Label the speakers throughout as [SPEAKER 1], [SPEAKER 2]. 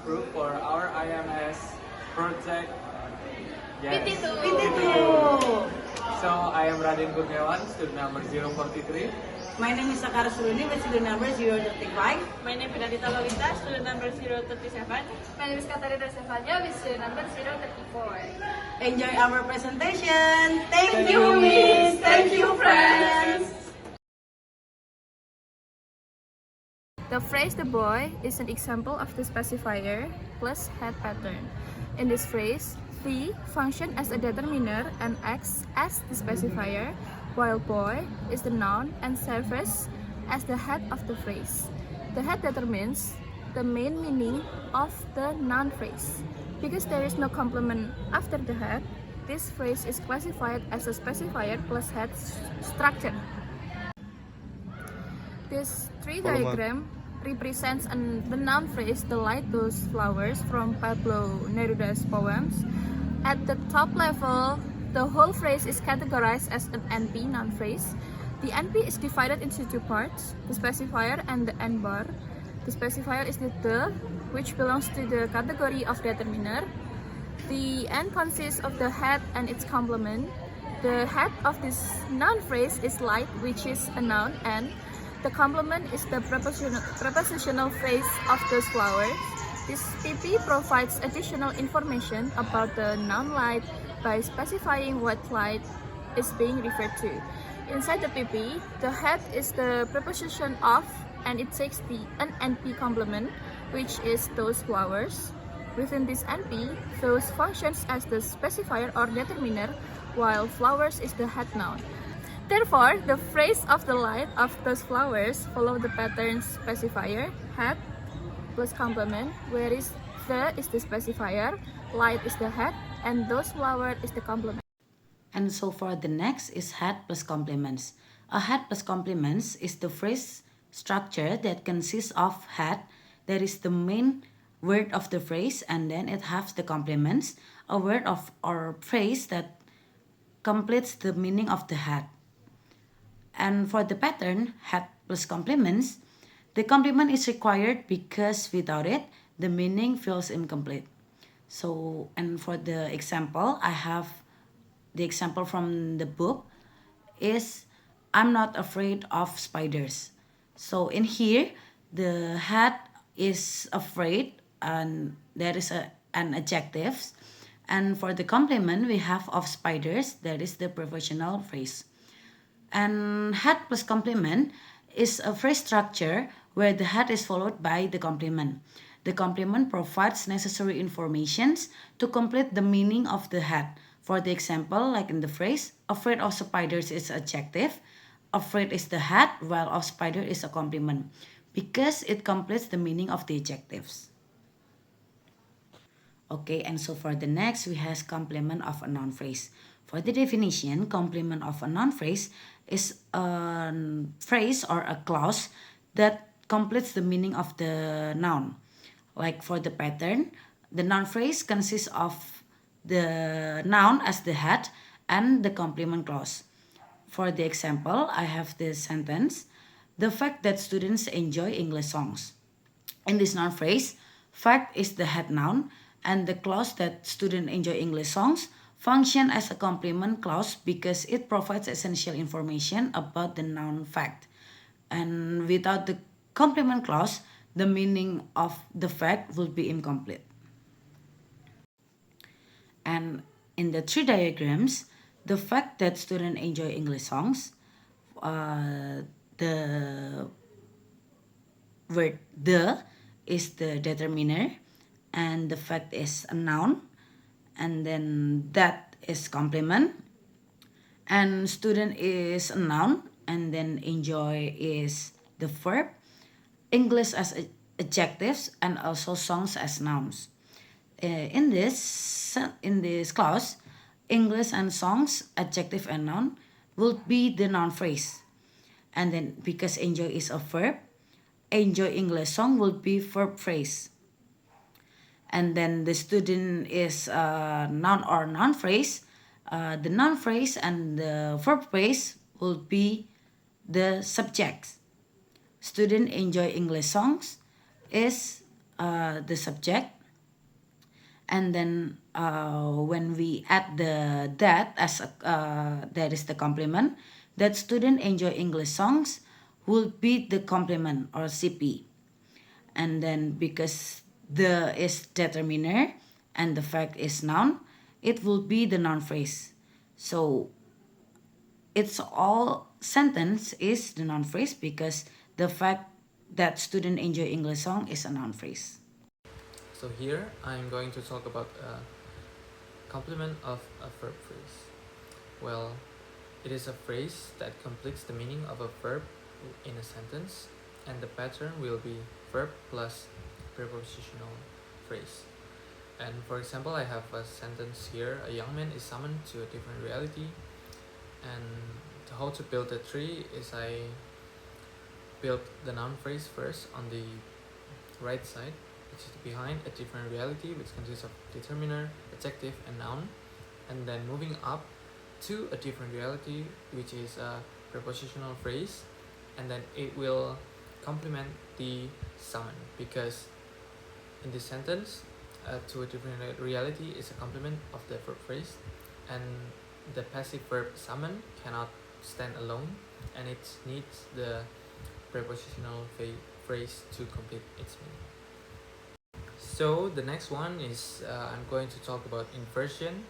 [SPEAKER 1] group for our IMS project. Yes,
[SPEAKER 2] Pt2.
[SPEAKER 1] So I am Raden Kurniawan, student number 043.
[SPEAKER 2] My name is Sakara Suruni with student number 035.
[SPEAKER 3] My name is Radita Lawita, student number 037.
[SPEAKER 4] My name is Katarina Stefania with student number 034.
[SPEAKER 2] Enjoy our presentation. Thank you, Miss. Thank you, friends.
[SPEAKER 4] The phrase "the boy" is an example of the specifier plus head pattern. In this phrase, the functions as a determiner and acts as the specifier, while boy is the noun and serves as the head of the phrase. The head determines the main meaning of the noun phrase. Because there is no complement after the head, this phrase is classified as a specifier plus head structure. This tree diagram represents the noun phrase "the light those flowers" from Pablo Neruda's poems. At the top level, the whole phrase is categorized as an NP noun phrase. The NP is divided into two parts, the specifier and the N bar. The specifier is the, which belongs to the category of determiner. The N consists of the head and its complement. The head of this noun phrase is light, which is a noun, and the complement is the prepositional phrase of those flowers. This PP provides additional information about the noun light by specifying what light is being referred to. Inside the PP, the head is the preposition of, and it takes the NP complement, which is those flowers. Within this NP, those functions as the specifier or determiner, while flowers is the head noun. Therefore, the phrase "of the light of those flowers" follow the pattern specifier, head plus complement, whereas the is the specifier, light is the head, and those flower is the complement.
[SPEAKER 5] And so for the next is head plus complements. A head plus complements is the phrase structure that consists of head, that is the main word of the phrase, and then it has the complements, a word of or phrase that completes the meaning of the head. And for the pattern, head plus complements, the complement is required because without it, the meaning feels incomplete. So, and for the example, I have the example from the book is "I'm not afraid of spiders." So in here, the head is afraid and there is an adjective. And for the complement, we have "of spiders," that is the prepositional phrase. And head plus complement is a phrase structure where the head is followed by the complement. The complement provides necessary informations to complete the meaning of the head. For the example, like in the phrase, "afraid of spiders" is adjective, "afraid" is the head, while "of spider" is a complement, because it completes the meaning of the adjectives. Okay, and so for the next, we have complement of a noun phrase. For the definition, complement of a noun phrase is a phrase or a clause that completes the meaning of the noun. Like for the pattern, the noun phrase consists of the noun as the head and the complement clause. For the example, I have this sentence: "The fact that students enjoy English songs." In this noun phrase, fact is the head noun, and the clause that students enjoy English songs function as a complement clause because it provides essential information about the noun fact. And without the complement clause, the meaning of the fact will be incomplete. And in the three diagrams, the fact that students enjoy English songs, the word "the" is the determiner, and the fact is a noun, and then that is complement, and student is a noun, and then enjoy is the verb, English as adjectives, and also songs as nouns. In this clause, English and songs, adjective and noun, will be the noun phrase. And then because enjoy is a verb, enjoy English song will be verb phrase. And then the student is a noun or noun phrase. The noun phrase and the verb phrase will be the subjects. Student enjoy English songs is the subject, And then when we add the that as that is the complement, that student enjoy English songs will be the complement or CP. And then because the is determiner and the fact is noun, it will be the noun phrase. So it's all sentence is the noun phrase because the fact that student enjoy English song is a noun phrase.
[SPEAKER 1] So here I'm going to talk about a complement of a verb phrase. Well, it is a phrase that completes the meaning of a verb in a sentence, and the pattern will be verb plus prepositional phrase. And for example, I have a sentence here: a young man is summoned to a different reality. And how to build a tree is I build the noun phrase first on the right side, which is behind a different reality, which consists of determiner, adjective, and noun, and then moving up to a different reality, which is a prepositional phrase, and then it will complement the summon, because in this sentence, to a different reality is a complement of the verb phrase, and the passive verb summon cannot stand alone, and it needs the prepositional phrase to complete its meaning. So the next one is I'm going to talk about inversion,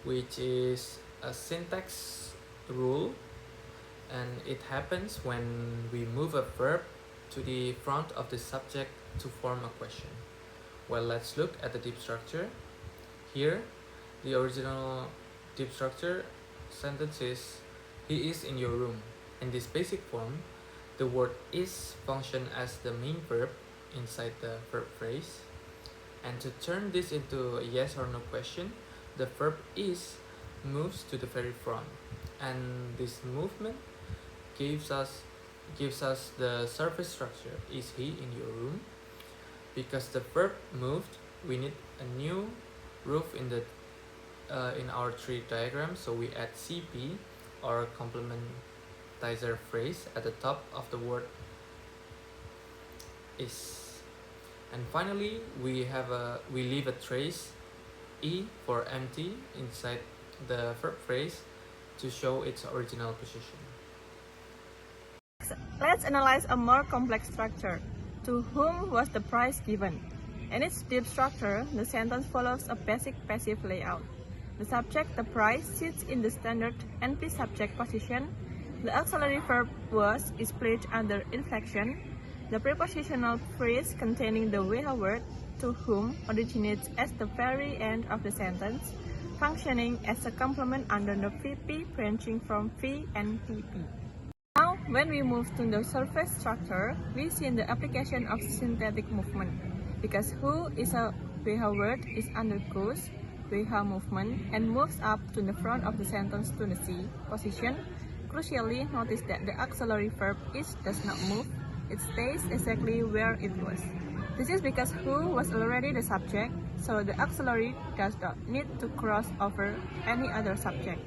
[SPEAKER 1] which is a syntax rule, and it happens when we move a verb to the front of the subject to form a question. Well, let's look at the deep structure. Here, the original deep structure sentence is, he is in your room. In this basic form, the word is function as the main verb inside the verb phrase. And to turn this into a yes or no question, the verb is moves to the very front. And this movement gives us the surface structure, is he in your room? Because the verb moved, we need a new roof in the in our tree diagram, so we add CP or complementizer phrase at the top of the word is. And finally, we leave a trace E for empty inside the verb phrase to show its original position.
[SPEAKER 4] Let's analyze a more complex structure. To whom was the prize given? In its deep structure, the sentence follows a basic passive layout. The subject, the prize, sits in the standard NP subject position. The auxiliary verb was is placed under inflection. The prepositional phrase containing the VH word, to whom, originates at the very end of the sentence, functioning as a complement under the VP branching from V and PP. Now, when we move to the surface structure, we see the application of synthetic movement. Because who is a VH word is undergoes VH movement and moves up to the front of the sentence to the C position. Crucially, notice that the auxiliary verb is does not move. It stays exactly where it was. This is because who was already the subject, so the auxiliary does not need to cross over any other subject,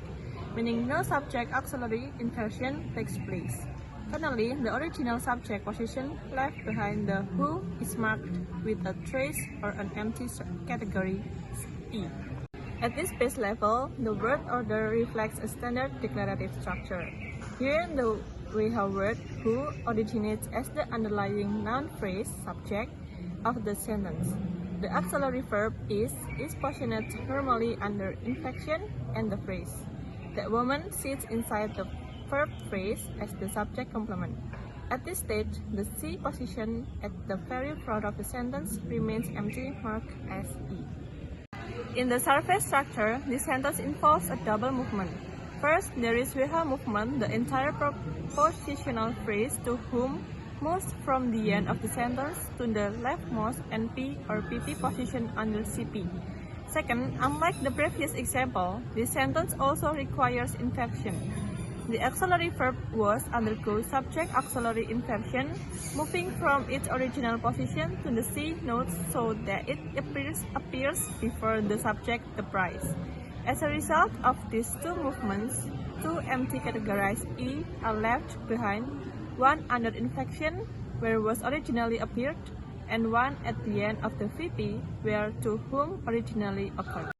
[SPEAKER 4] meaning no subject auxiliary inversion takes place. Finally, the original subject position left behind the who is marked with a trace or an empty category E. At this base level, the word order reflects a standard declarative structure. Here, the VH word who originates as the underlying noun phrase subject of the sentence. The auxiliary verb is positioned normally under inflection and the phrase. That woman sits inside the verb phrase as the subject complement. At this stage, the C position at the very front of the sentence remains empty, marked as E. In the surface structure, this sentence involves a double movement. First, there is VH movement. The entire prepositional phrase to whom moves from the end of the sentence to the leftmost NP or PP position under CP. Second, unlike the previous example, this sentence also requires inflection. The auxiliary verb was undergoes subject auxiliary inflection, moving from its original position to the C note so that it appears before the subject, the prize. As a result of these two movements, two empty categorized E are left behind, one under inflection, where was originally appeared, and one at the end of the VP where to whom originally occurred.